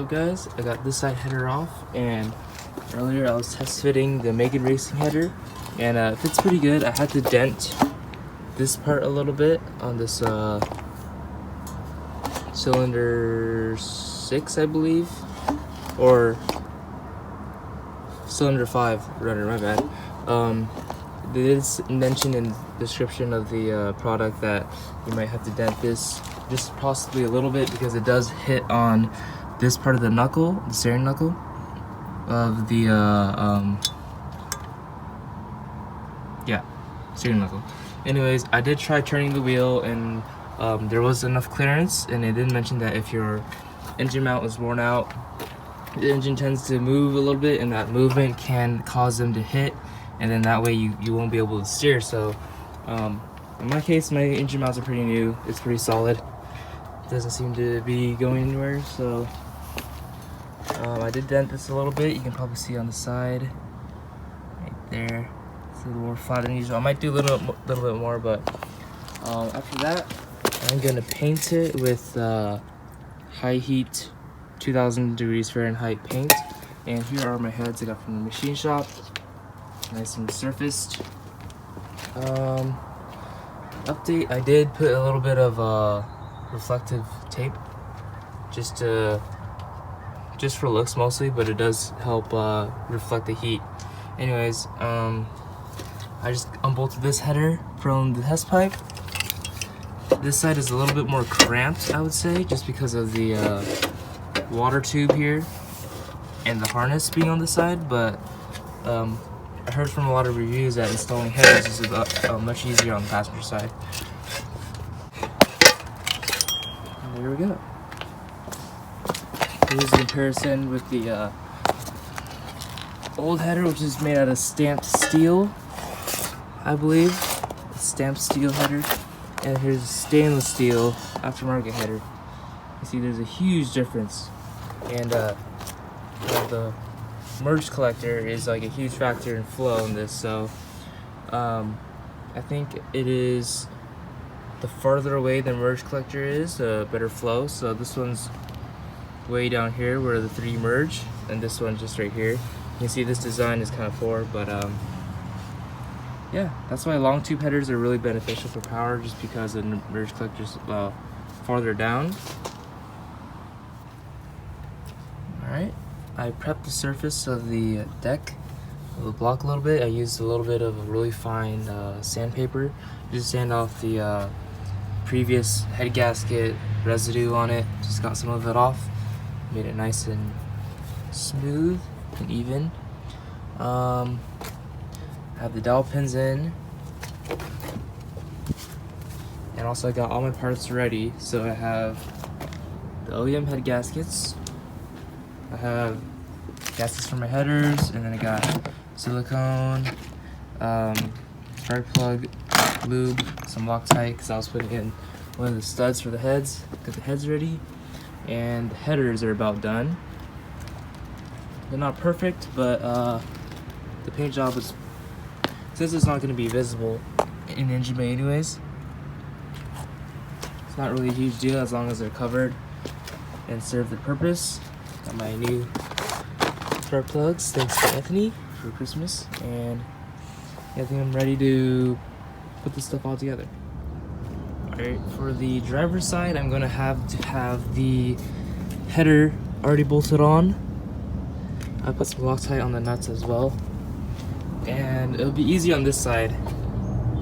up guys? I got this side header off, and earlier I was test fitting the Megan Racing header, and it fits pretty good. I had to dent this part a little bit on this cylinder 6 I believe, or cylinder 5 rather, my bad. It is mentioned in the description of the product that you might have to dent this just possibly a little bit because it does hit on this part of the knuckle, the steering knuckle of the steering knuckle. Anyways, I did try turning the wheel, and there was enough clearance, and it did mention that if your engine mount is worn out, the engine tends to move a little bit, and that movement can cause them to hit, and then that way you won't be able to steer. So in my case, my engine mounts are pretty new, it's pretty solid, it doesn't seem to be going anywhere. So I did dent this a little bit, you can probably see on the side right there. It's a little more flat than usual. I might do a little bit more, but after that I'm gonna paint it with high heat 2000 degrees Fahrenheit paint. And here are my heads I got from the machine shop, nice and surfaced. Update, I did put a little bit of reflective tape just for looks mostly, but it does help reflect the heat. Anyways, I just unbolted this header from the test pipe. This side is a little bit more cramped, I would say, just because of the water tube here and the harness being on the side, but I heard from a lot of reviews that installing headers is much easier on the passenger side. And there we go. Here's the comparison with the old header, which is made out of stamped steel, I believe. Stamped steel header. And here's a stainless steel aftermarket header. You see there's a huge difference. And the merge collector is like a huge factor in flow in this, so I think it is the farther away the merge collector is, better flow. So this one's way down here where the three merge, and this one just right here. You can see this design is kind of poor, but yeah, that's why long tube headers are really beneficial for power, just because the merge collector's farther down. Alright, I prepped the surface of the deck of the block a little bit. I used a little bit of a really fine sandpaper just to sand off the previous head gasket residue on it. Just got some of it off, made it nice and smooth and even. I have the dowel pins in, and also I got all my parts ready. So I have the OEM head gaskets, I have gaskets for my headers, and then I got silicone, spark plug, lube, some Loctite because I was putting in one of the studs for the heads. Got the heads ready, and the headers are about done. They're not perfect, but the paint job is, since it's not going to be visible in engine bay anyways, it's not really a huge deal as long as they're covered and serve the purpose. Got my new spark plugs, thanks to Anthony for Christmas, and I think I'm ready to put this stuff all together. Alright, for the driver's side, I'm going to have the header already bolted on. I put some Loctite on the nuts as well, and it'll be easy on this side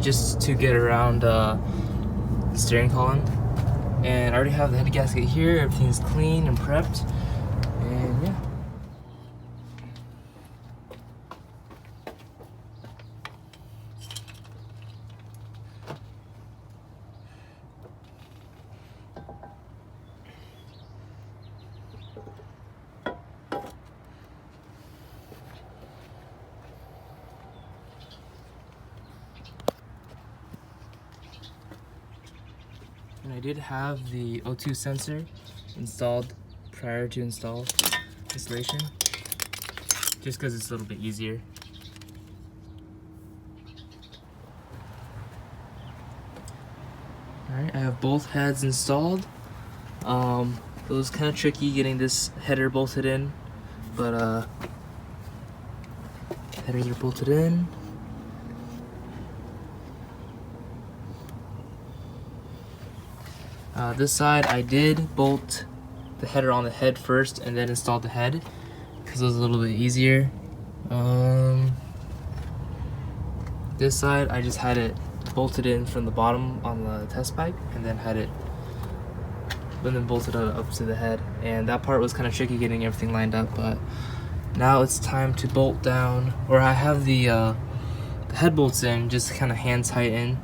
just to get around the steering column. And I already have the head gasket here, everything's clean and prepped, and yeah. And I did have the O2 sensor installed prior to installation, just because it's a little bit easier. Alright, I have both heads installed. It was kind of tricky getting this header bolted in, but headers are bolted in. This side I did bolt the header on the head first and then installed the head because it was a little bit easier. This side I just had it bolted in from the bottom on the test bike and then had it bolted up to the head, and that part was kind of tricky getting everything lined up, but now it's time to bolt down, or I have the head bolts in, just kind of hand tighten.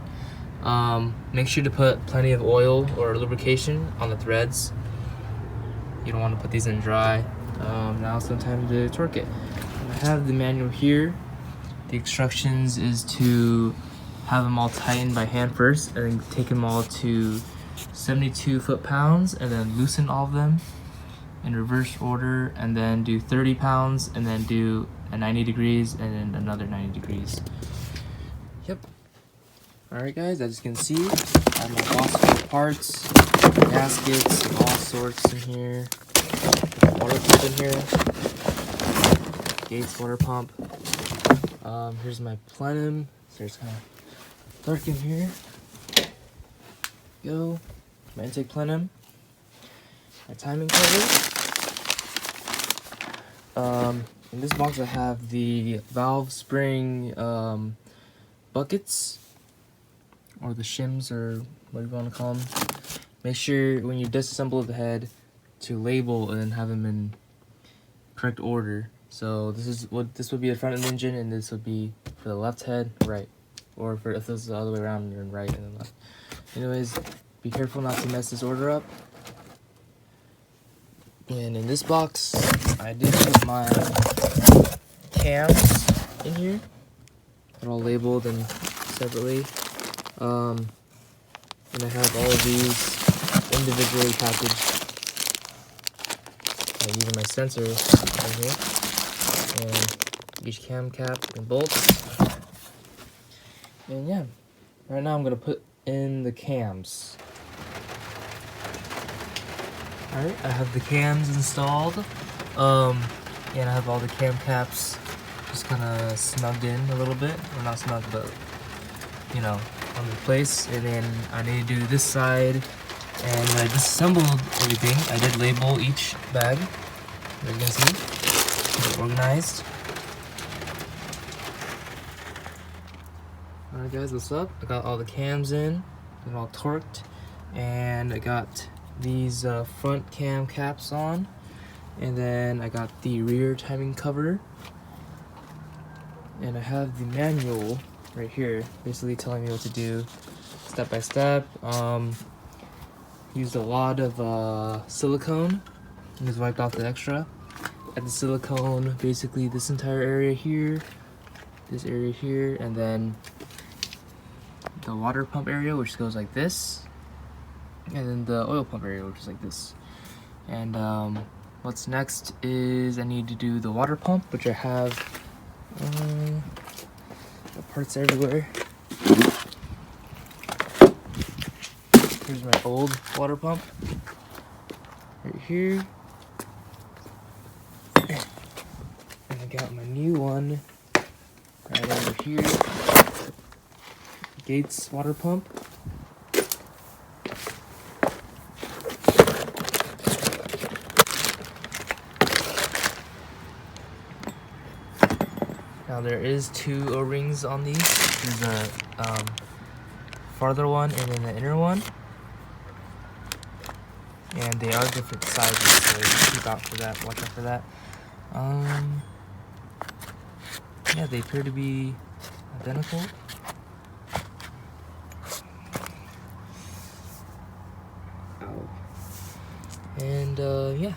Make sure to put plenty of oil or lubrication on the threads. You don't want to put these in dry. Now it's time to torque it. I have the manual here. The instructions is to have them all tightened by hand first and then take them all to 72 foot-pounds and then loosen all of them in reverse order, and then do 30 pounds and then do a 90 degrees and then another 90 degrees. Yep. Alright guys, as you can see, I have my box full of parts, gaskets, and all sorts in here. Water pump in here. Gates water pump. Here's my plenum. So it's kind of dark in here. Go. My intake plenum. My timing cover. In this box I have the valve spring buckets, or the shims, or what you want to call them. Make sure when you disassemble the head to label and have them in correct order. So this would be the front of the engine, and this would be for the left head, right, or for if this is the other way around, you're in right and then left. Anyways, be careful not to mess this order up. And in this box, I did put my cams in here. They're all labeled and separately. And I have all of these individually packaged. I'm using my sensor right here. And each cam cap and bolts. And yeah, right now I'm going to put in the cams. Alright, I have the cams installed, and I have all the cam caps just kind of snugged in a little bit, or not snug, but you know, on the place. And then I need to do this side, and when I disassembled everything, I did label each bag, as you can see, keep it organized. Alright guys, what's up? I got all the cams in, they're all torqued, and I got these front cam caps on, and then I got the rear timing cover, and I have the manual right here basically telling me what to do step by step. Used a lot of silicone and just wiped off the extra. At the silicone, basically this entire area here, this area here, and then the water pump area, which goes like this, and then the oil pump area, which is like this. And what's next is I need to do the water pump, which I have parts everywhere. Here's my old water pump right here, and I got my new one right over here. Gates water pump. Now there is 2 O-rings on these. There's a farther one and then the inner one. And they are different sizes, so keep out for that, watch out for that. Yeah, they appear to be identical. And yeah.